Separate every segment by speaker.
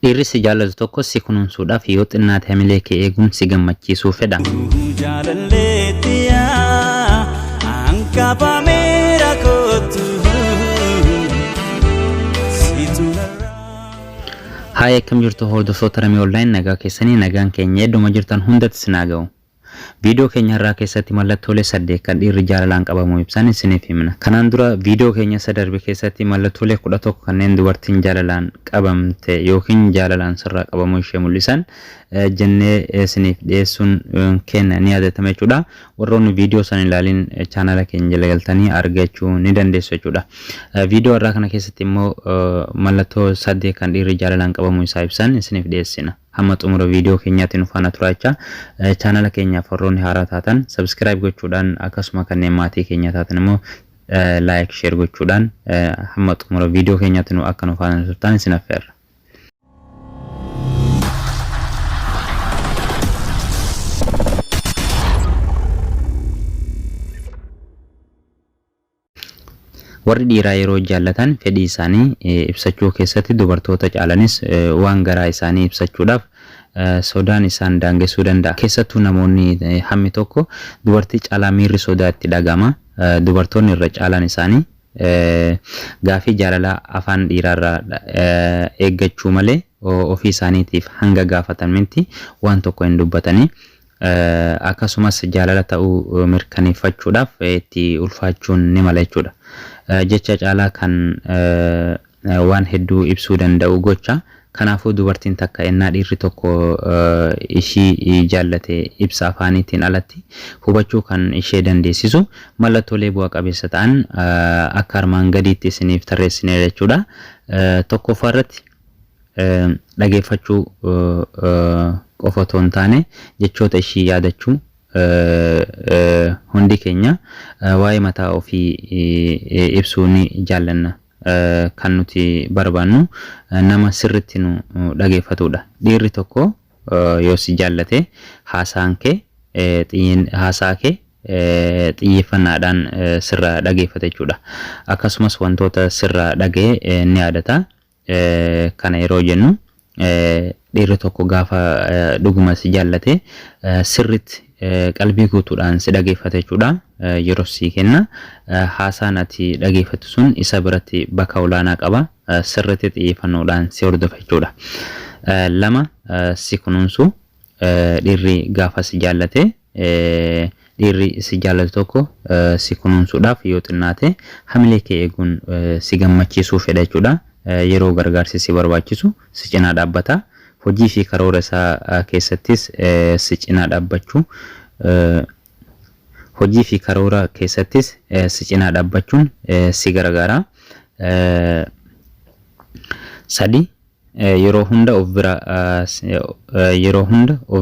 Speaker 1: Dhiirri si jaallatu tokko si kunuunsuudhaaf yoo xinnaate hamilee kee eeguun si gammachiisuu fedha. Haa akkam jirtu hordoftoota Ramee Online nagaa keessanii nagaan keenya idduma jirtan hundatti sinaa ga'u. Video keenya irraa keessatti mallattoolee 8 kan dhiirri jaalalaan qabamu ibsan isiniif himna. Kanaan dura video keenya sadarbe keessatti mallattoolee 11 kanneen dubartiin jaalalaan qabamte yookiin jaalalaan sirraa qabamuu ishee mul'isan jennee isiniif dhiyeessuun keenya ni yaadatama jechuudha. Warroonni video san ilaalin channel keenya jala galtanii argachuu ni dandeessu jechuudha. Video irraa kana keessatti immoo mallattoo 8 kan dhiirri jaalalaan qabamuu isaa ibsan isiniif dhiyeessina. Hamma xumura video keenyaatti nu faana turaacha channel keenyaaf warroonni haaraa taatan subscribe gochuudhaan akkasuma kanneen maatii keenya taatan immoo like share gochuudhaan hamma xumura video keenyaatti nu akka nu faana turtan isin affeerra. Warri dhiiraa yeroo jaallatan fedhii isaanii ibsachuu keessatti dubartoota caalanis waan garaa isaanii ibsachuudhaaf sodaan isaan daangessuu danda'a. Keessattuu namoonni hammi tokko dubartii caalaa miirri sodaa itti dhagama. Dubartoonni irra caalaan isaanii gaafii jaalalaa afaan dhiiraarraa eeggachuu malee ofii isaaniitiif hanga gaafatan miti waan tokko hin dubbatanii. Akkasumas jaalala ta'uu mirkaneeffachuudhaaf itti ulfaachuun ni mala jechuudha. Jecha caalaa kan waan hedduu ibsuu danda'u gocha. Kanaafuu dubartiin takka ennaa dhiirri tokko ishii jaallate ibsa afaaniitiin alatti hubachuu kan ishee dandeessisu mallattoolee bu'a qabeessa ta'an akka armaan gadiitti isiniif tarreessine jechuudha. Tokkoffaa irratti dhageeffachuu qofa otoo hin taane jechoota ishii yaadachuu hundi keenya waa'ee mataa ofii ibsuu ni jaallanna. Kan nuti barbaannu nama sirriitti nu dhageeffatudha. Dhiirri tokko yoo si jaallate haasaa kee xiyyeeffannaadhaan sirra dhageeffata jechuudha. Akkasumas wantoota sirra dhagee ni yaadata. Kana yeroo jennu dhiirri tokko gaafa dhuguma si jaallate sirriitti qalbii guutuudhaan si dhageeffata jechuudha. Yeroo si kenna haasaan ati dhageeffattu sun isa biratti bakka olaanaa qaba. Sirriitti xiyyeeffannoodhaan si hordofa jechuudha. Lama si kunuunsu dhiirri gaafa si jaallate dhiirri si jaallatu tokko si kunuunsuudhaaf yoo xinnaate hamilee kee eeguun si gammachiisuu fedha jechuudha. Yeroo gargaarsi si barbaachisu si cinaa dhaabbata. Hojii fi karoora isaa keessattis si cinaa dhaabbachuu hojii fi karoora keessattis si cinaa dhaabbachuun si gargaara. Sadi yeroo hunda of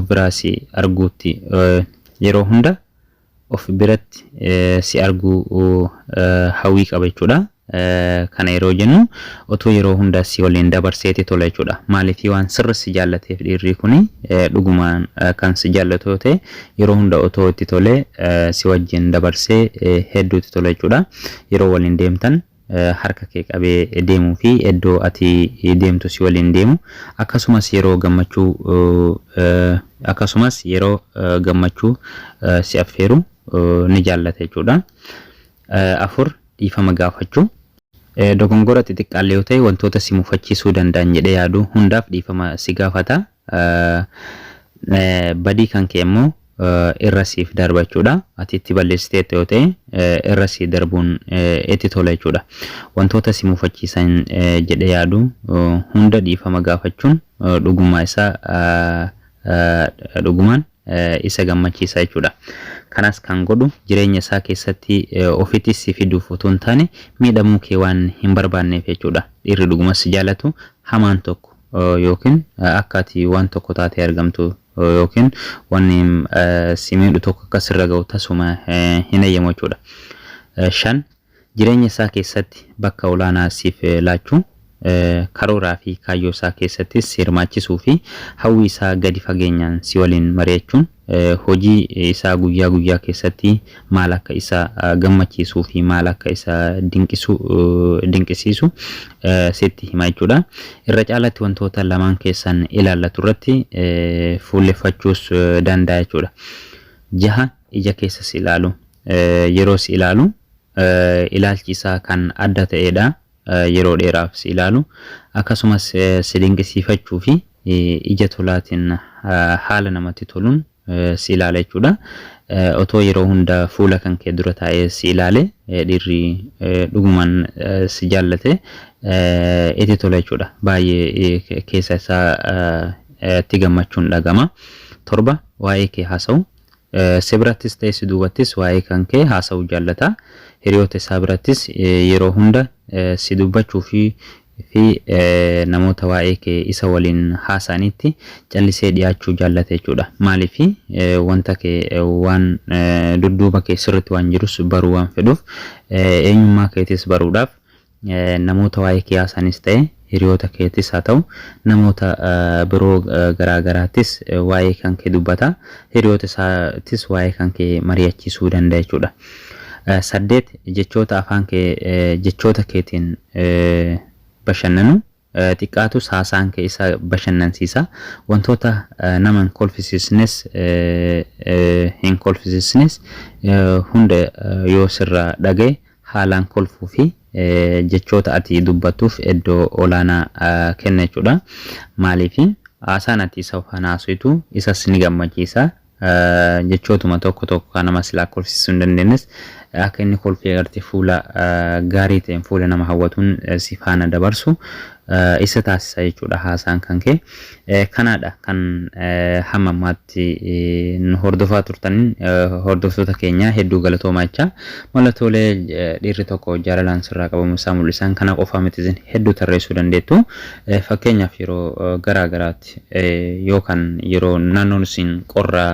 Speaker 1: bira si arguutti yeroo hunda of biratti si arguu hawwii qaba jechuudha. Kana yeroo jennu otoo yeroo hunda si waliin dabarseeti tola jechuudha. Maaliif waan sirra si jaallateef dhiirri kuni dhugumaan kan si jaallatu yoo ta'e yeroo hunda otoo itti tole si wajjin dabarsee hedduutti tola jechuudha. Yeroo waliin deemtan harka kee qabee deemuu fi iddoo ati deemtu si waliin deemu akkasumas yeroo gammachuu si affeeru ni jaallata jechuudha. Afur dhiifama gaafachuu. Dogongora xixiqqaallee yoo ta'e wantoota si mufachiisuu danda'an jedhee yaadu hundaaf dhiifama si gaafata. Badii kan kee immoo irra siif darbachuudha. Ati itti balleessiteetta yoo ta'e irra si darbuun itti tola jechuudha. Wantoota si mufachiisan jedhee yaadu hunda dhiifama gaafachuun dhugumaan isa gammachiisa jechuudha. Kanas kan godhu jireenya isaa keessatti ofitti si fiduuf otoo hin taane miidhamuu kee waan hin barbaanneef jechuudha. Dhiirri dhuguma si jaallatu hamaan tokko yookiin akka ati waan tokko taatee argamtu yookiin wanni si miidhu tokko akka sirra ga'u tasuma hin eeyyamu jechuudha. 5 jireenya isaa keessatti bakka olaanaa siif laachuu karooraa fi kaayyoo isaa keessatti si hirmaachisuu fi hawwii isaa gadi fageenyaan si waliin mari'achuun hojii isaa guyyaa guyyaa keessatti maal akka isa gammachiisuu fi maal akka isa dinqisiisu sitti hima jechuudha. Irra caalatti wantoota lamaan keessan ilaallatu irratti fuulleffachuus danda'a jechuudha. Jaha ija keessas ilaalu yeroo si ilaalu ilaalchi isaa kan adda ta'edha. Yeroo dheeraaf si ilaalu akkasumas si dinqisiifachuu fi ija tolaatiin haala namatti toluun si ilaala jechuudha. Otoo yeroo hunda fuula kan kee dura taa'ee si ilaale dhiirri dhugumaan si jaallate itti tola jechuudha. Baay'ee keessa isaa itti gammachuun dhagama. Torba waa'ee kee haasa'u. Si birattis ta'e si duubattis waa'ee kan kee haasa'u jaallata. Hiriyoota isaa birattis yeroo hunda si dubbachuu fi namoota waa'ee kee isa waliin haasa'anitti callisee dhiyaachuu jaallata jechuudha. Maaliif wanta kee waan dudduuba kee sirriitti waan jirus baruu waan fedhuuf eenyummaa keetis baruudhaaf namoota waa'ee kee haasa'anis ta'e hiriyoota keetis haa ta'u namoota biroo garaagaraattis waa'ee kan kee dubbata. Hiriyoota isaatis waa'ee kan kee mari'achiisuu danda'a jechuudha. 8 jechoota afaan kee jechoota keetiin bashannanu xiqqaatus haasaan kee isa bashannansiisa. Wantoota nama hin kolfisiisnes hunda yoo sirraa dhagaye haalaan kolfuu fi jechoota ati dubbattuuf iddoo olaanaa kenna jechuudha. Maaliif haasaan ati isa haasoftu isas ni gammachiisa. Jechootuma tokko kan nama silaa kolfisiisuu hin dandeenyes akka inni kolfee agartee fuula gaarii ta'een fuula nama hawwatuun si faana dabarsu isa taasisa jechuudha haasaan kan kee. Kanaadha kan hamma ammaatti hordofaa turtaniin hordoftoota keenya hedduu galatoomaa jecha. Mallattoolee dhiirri tokko jaalalaan sirraa qabamu isaa mul'isan kana qofaa miti hedduu tarreessuu dandeettu. Fakkeenyaaf yeroo garaagaraatti yookaan yeroo naannoon isin qorra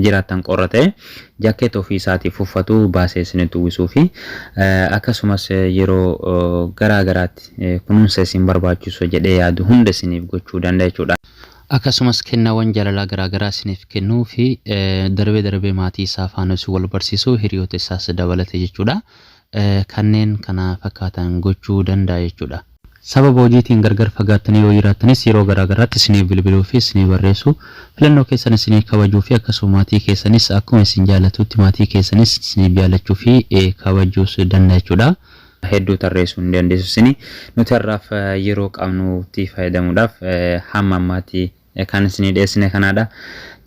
Speaker 1: jiraattan qorra ta'e jakkeet ofii isaatiif uffatu baasee isinitti uwwisuu fi akkasumas yeroo garaagaraatti kunuunsa isin barbaachisu jedhee yaadu hunda isiniif gochuu danda'a jechuudha. Akkasumas kennaawwan jaalalaa garaagaraa isiniif kennuu fi darbee maatii isaa faana wal barsiisuu hiriyoota isaas dabalate jechuudha. Kanneen kana fakkaatan gochuu danda'a jechuudha. Sababa hojiitiin gargar fagaattanii yoo jiraatanis yeroo garaagaraatti isiniif bilbiluu fi isiniif barreessu filannoo keessan isiniif kabajuu fi akkasuma maatii keessanis akkuma isin jaallatutti maatii keessanis isiniif jaallachuu fi kabajuus danda'a jechuudha. Hedduu tarreessuu hin dandeessu isini nuti har'aaf yeroo qabnutti fayyadamuudhaaf hamma ammaatti kan isinii dhiyeessine kanaadha.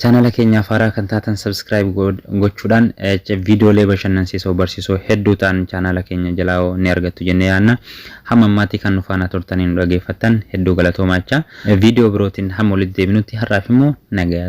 Speaker 1: Channel keenyaaf haaraa kan taatan subscribe gochuudhaan viidiyoolee bashannansiisoo barsiisoo hedduu ta'an channel keenya jalaa ni argattu jennee yaadna. Hamma ammaatti kan nu faana turtaniin dhaggeeffattan hedduu galatoomaa jecha. Viidiyoo birootiin hamma walitti deebinutti har'aaf immoo nagayaa.